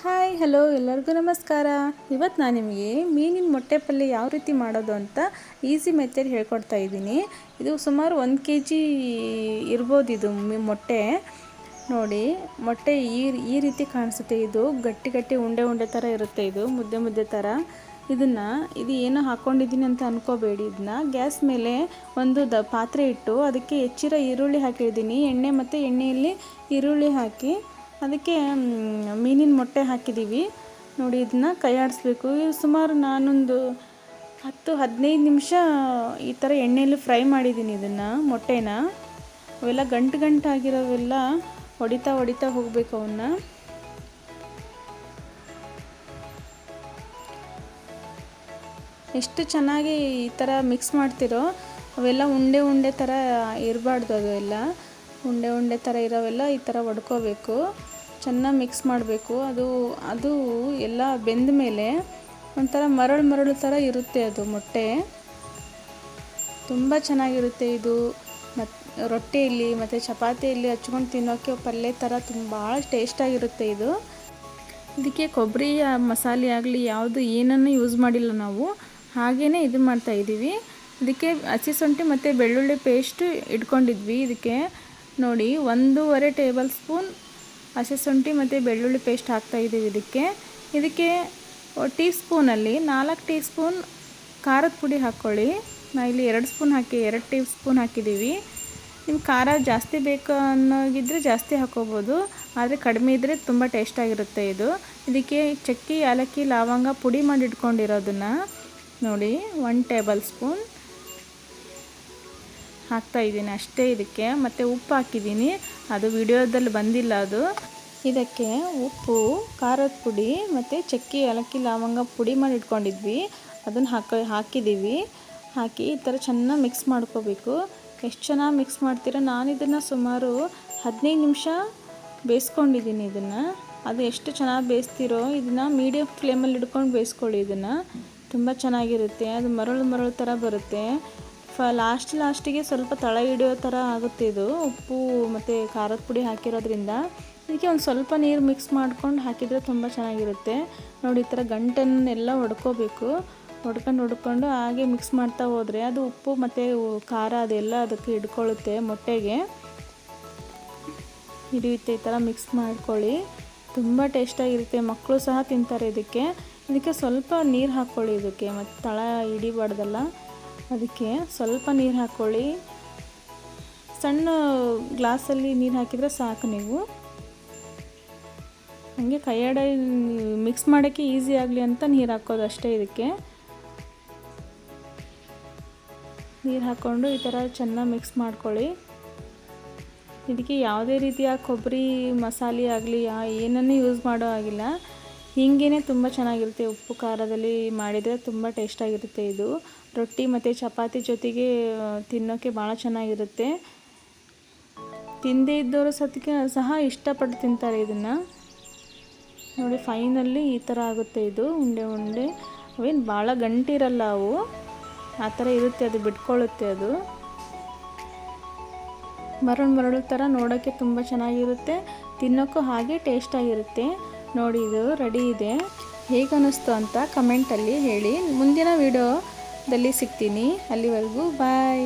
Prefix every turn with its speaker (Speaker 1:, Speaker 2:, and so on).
Speaker 1: Hi hello ಎಲ್ಲರಿಗೂ ನಮಸ್ಕಾರ. ಇವತ್ತು ನಾನು ನಿಮಗೆ ಮೀನಿನ ಮೊಟ್ಟೆ ಪಲ್ಯ ಯಾವ ರೀತಿ ಮಾಡೋದು ಅಂತ ಈಸಿ ಮೆಥಡ್ ಹೇಳ್ಕೊಡ್ತಾ ಇದ್ದೀನಿ. ಇದು ಸುಮಾರು 1 kg ಇರ್ಬೋದು. ಇದು ಮೊಟ್ಟೆ ನೋಡಿ, ಮೊಟ್ಟೆ ಈ ರೀತಿ ಕಾಣಿಸುತ್ತೆ. ಇದು ಗಟ್ಟಿ ಉಂಡೆ ಥರ ಇರುತ್ತೆ. ಇದು ಮುದ್ದೆ ಥರ. ಇದು ಏನೋ ಹಾಕ್ಕೊಂಡಿದ್ದೀನಿ ಅಂತ ಅಂದ್ಕೋಬೇಡಿ. ಇದನ್ನ ಗ್ಯಾಸ್ ಮೇಲೆ ಒಂದು ಪಾತ್ರೆ ಇಟ್ಟು ಅದಕ್ಕೆ ಹೆಚ್ಚಿರೋ ಈರುಳ್ಳಿ ಹಾಕಿದ್ದೀನಿ. ಎಣ್ಣೆ ಮತ್ತು ಎಣ್ಣೆಯಲ್ಲಿ ಈರುಳ್ಳಿ ಹಾಕಿ ಅದಕ್ಕೆ ಮೀನಿನ ಮೊಟ್ಟೆ ಹಾಕಿದ್ದೀವಿ ನೋಡಿ. ಇದನ್ನ ಕೈ ಆಡಿಸ್ಬೇಕು. ಸುಮಾರು ನಾನೊಂದು 10-15 ನಿಮಿಷ ಈ ಥರ ಎಣ್ಣೆಯಲ್ಲಿ ಫ್ರೈ ಮಾಡಿದ್ದೀನಿ ಇದನ್ನು, ಮೊಟ್ಟೆನ. ಅವೆಲ್ಲ ಗಂಟಾಗಿರೋವೆಲ್ಲ ಹೊಡಿತಾ ಹೋಗಬೇಕು. ಅವನ್ನ ಎಷ್ಟು ಚೆನ್ನಾಗಿ ಈ ಥರ ಮಿಕ್ಸ್ ಮಾಡ್ತಿರೋ ಅವೆಲ್ಲ ಉಂಡೆ ಥರ ಇರಬಾರ್ದು. ಅದು ಎಲ್ಲ ಉಂಡೆ ಥರ ಇರೋವೆಲ್ಲ ಈ ಥರ ಹೊಡ್ಕೋಬೇಕು. ಚೆನ್ನಾಗಿ ಮಿಕ್ಸ್ ಮಾಡಬೇಕು. ಅದು ಎಲ್ಲ ಬೆಂದ ಮೇಲೆ ಒಂಥರ ಮರಳು ಥರ ಇರುತ್ತೆ ಅದು ಮೊಟ್ಟೆ. ತುಂಬ ಚೆನ್ನಾಗಿರುತ್ತೆ ಇದು. ಮತ್ತು ರೊಟ್ಟಿಯಲ್ಲಿ ಮತ್ತು ಚಪಾತಿಯಲ್ಲಿ ಹಚ್ಕೊಂಡು ತಿನ್ನೋಕ್ಕೆ ಪಲ್ಯ ಥರ ಭಾಳ ಟೇಸ್ಟಾಗಿರುತ್ತೆ ಇದು. ಇದಕ್ಕೆ ಕೊಬ್ಬರಿ ಮಸಾಲೆ ಆಗಲಿ ಯಾವುದು ಏನನ್ನು ಯೂಸ್ ಮಾಡಿಲ್ಲ ನಾವು, ಹಾಗೇ ಇದು ಮಾಡ್ತಾಯಿದ್ದೀವಿ. ಇದಕ್ಕೆ ಹಸಿ ಶುಂಠಿ ಮತ್ತು ಬೆಳ್ಳುಳ್ಳಿ ಪೇಸ್ಟ್ ಇಟ್ಕೊಂಡಿದ್ವಿ. ಇದಕ್ಕೆ ನೋಡಿ 1.5 ಟೇಬಲ್ ಸ್ಪೂನ್ ಹಸಿ ಶುಂಠಿ ಮತ್ತು ಬೆಳ್ಳುಳ್ಳಿ ಪೇಸ್ಟ್ ಹಾಕ್ತಾಯಿದ್ದೀವಿ. ಇದಕ್ಕೆ ಟೀ ಸ್ಪೂನಲ್ಲಿ 4 ಟೀ ಸ್ಪೂನ್ ಖಾರದ ಪುಡಿ ಹಾಕ್ಕೊಳ್ಳಿ. ನಾ ಇಲ್ಲಿ 2 ಸ್ಪೂನ್ 2 ಟೀ ಸ್ಪೂನ್ ಹಾಕಿದ್ದೀವಿ. ನಿಮ್ಗೆ ಖಾರ ಜಾಸ್ತಿ ಬೇಕು ಅನ್ನೋಗಿದ್ದರೆ ಜಾಸ್ತಿ ಹಾಕ್ಕೋಬೋದು, ಆದರೆ ಕಡಿಮೆ ಇದ್ದರೆ ತುಂಬ ಟೇಸ್ಟಾಗಿರುತ್ತೆ ಇದು. ಇದಕ್ಕೆ ಚಕ್ಕೆ, ಏಲಕ್ಕಿ, ಲವಂಗ ಪುಡಿ ಮಾಡಿ ಇಟ್ಕೊಂಡಿರೋದನ್ನು ನೋಡಿ 1 ಟೇಬಲ್ ಸ್ಪೂನ್ ಹಾಕ್ತಾಯಿದ್ದೀನಿ ಅಷ್ಟೇ. ಇದಕ್ಕೆ ಮತ್ತು ಉಪ್ಪು ಹಾಕಿದ್ದೀನಿ, ಅದು ವಿಡಿಯೋದಲ್ಲಿ ಬಂದಿಲ್ಲ ಅದು. ಇದಕ್ಕೆ ಉಪ್ಪು, ಖಾರದ ಪುಡಿ ಮತ್ತು ಚಕ್ಕೆ, ಏಲಕ್ಕಿ, ಲವಂಗ ಪುಡಿ ಮಾಡಿ ಇಟ್ಕೊಂಡಿದ್ವಿ, ಅದನ್ನು ಹಾಕಿದ್ದೀವಿ. ಹಾಕಿ ಈ ಥರ ಚೆನ್ನಾಗಿ ಮಿಕ್ಸ್ ಮಾಡ್ಕೋಬೇಕು. ಎಷ್ಟು ಚೆನ್ನಾಗಿ ಮಿಕ್ಸ್ ಮಾಡ್ತೀರೋ, ನಾನು ಇದನ್ನು ಸುಮಾರು 15 ನಿಮಿಷ ಬೇಯಿಸ್ಕೊಂಡಿದ್ದೀನಿ ಇದನ್ನು. ಅದು ಎಷ್ಟು ಚೆನ್ನಾಗಿ ಬೇಯಿಸ್ತೀರೋ ಇದನ್ನು ಮೀಡಿಯಮ್ ಫ್ಲೇಮಲ್ಲಿ ಇಟ್ಕೊಂಡು ಬೇಯಿಸ್ಕೊಳ್ಳಿ. ಇದನ್ನು ತುಂಬ ಚೆನ್ನಾಗಿರುತ್ತೆ. ಅದು ಮರಳು ಥರ ಬರುತ್ತೆ. ಲಾಸ್ಟಿಗೆ ಸ್ವಲ್ಪ ತಳ ಹಿಡಿಯೋ ಥರ ಆಗುತ್ತೆ ಇದು, ಉಪ್ಪು ಮತ್ತು ಖಾರದ ಪುಡಿ ಹಾಕಿರೋದ್ರಿಂದ. ಇದಕ್ಕೆ ಒಂದು ಸ್ವಲ್ಪ ನೀರು ಮಿಕ್ಸ್ ಮಾಡ್ಕೊಂಡು ಹಾಕಿದರೆ ತುಂಬ ಚೆನ್ನಾಗಿರುತ್ತೆ ನೋಡಿ. ಈ ಥರ ಗಂಟನ್ನೆಲ್ಲ ಹೊಡ್ಕೋಬೇಕು. ಹೊಡ್ಕೊಂಡು ಹಾಗೆ ಮಿಕ್ಸ್ ಮಾಡ್ತಾ ಹೋದರೆ ಅದು ಉಪ್ಪು ಮತ್ತು ಖಾರ ಅದೆಲ್ಲ ಅದಕ್ಕೆ ಹಿಡ್ಕೊಳ್ಳುತ್ತೆ, ಮೊಟ್ಟೆಗೆ ಹಿಡಿಯುತ್ತೆ. ಈ ಥರ ಮಿಕ್ಸ್ ಮಾಡ್ಕೊಳ್ಳಿ, ತುಂಬ ಟೇಸ್ಟಾಗಿರುತ್ತೆ. ಮಕ್ಕಳು ಸಹ ತಿಂತಾರೆ. ಇದಕ್ಕೆ ಸ್ವಲ್ಪ ನೀರು ಹಾಕ್ಕೊಳ್ಳಿ. ಇದಕ್ಕೆ ಮತ್ತು ತಳ ಹಿಡಿಬಾರ್ದಲ್ಲ, ಅದಕ್ಕೆ ಸ್ವಲ್ಪ ನೀರು ಹಾಕ್ಕೊಳ್ಳಿ. ಸಣ್ಣ ಗ್ಲಾಸಲ್ಲಿ ನೀರು ಹಾಕಿದರೆ ಸಾಕು. ನೀವು ಹಾಗೆ ಕೈಯಾಡ ಮಿಕ್ಸ್ ಮಾಡೋಕ್ಕೆ ಈಸಿ ಆಗಲಿ ಅಂತ ನೀರು ಹಾಕೋದು ಅಷ್ಟೇ. ಇದಕ್ಕೆ ನೀರು ಹಾಕ್ಕೊಂಡು ಈ ಥರ ಚೆನ್ನಾಗಿ ಮಿಕ್ಸ್ ಮಾಡ್ಕೊಳ್ಳಿ. ಇದಕ್ಕೆ ಯಾವುದೇ ರೀತಿಯ ಕೊಬ್ಬರಿ ಮಸಾಲೆ ಆಗಲಿ ಏನನ್ನೂ ಯೂಸ್ ಮಾಡೋ ಆಗಿಲ್ಲ. ಹೀಗೇ ತುಂಬ ಚೆನ್ನಾಗಿರುತ್ತೆ. ಉಪ್ಪು ಖಾರದಲ್ಲಿ ಮಾಡಿದರೆ ತುಂಬ ಟೇಸ್ಟಾಗಿರುತ್ತೆ ಇದು. ರೊಟ್ಟಿ ಮತ್ತು ಚಪಾತಿ ಜೊತೆಗೆ ತಿನ್ನೋಕ್ಕೆ ಭಾಳ ಚೆನ್ನಾಗಿರುತ್ತೆ. ತಿಂದೇ ಇದ್ದವರು ಸಹ ಇಷ್ಟಪಟ್ಟು ತಿಂತಾರೆ ಇದನ್ನು ನೋಡಿ. ಫೈನಲ್ಲಿ ಈ ಥರ ಆಗುತ್ತೆ ಇದು. ಉಂಡೆ ಅವೇನು ಭಾಳ ಗಂಟಿರಲ್ಲ, ಅವು ಆ ಥರ ಇರುತ್ತೆ. ಅದು ಬಿಟ್ಕೊಳ್ಳುತ್ತೆ. ಅದು ಮರಳು ಥರ ನೋಡೋಕ್ಕೆ ತುಂಬ ಚೆನ್ನಾಗಿರುತ್ತೆ. ತಿನ್ನೋಕ್ಕೂ ಹಾಗೆ ಟೇಸ್ಟಾಗಿರುತ್ತೆ ನೋಡಿ. ಇದು ರೆಡಿ ಇದೆ. ಹೇಗೆ ಅನ್ನಿಸ್ತು ಅಂತ ಕಮೆಂಟಲ್ಲಿ ಹೇಳಿ. ಮುಂದಿನ ವಿಡಿಯೋದಲ್ಲಿ ಸಿಗ್ತೀನಿ. ಅಲ್ಲಿವರೆಗೂ ಬಾಯ್.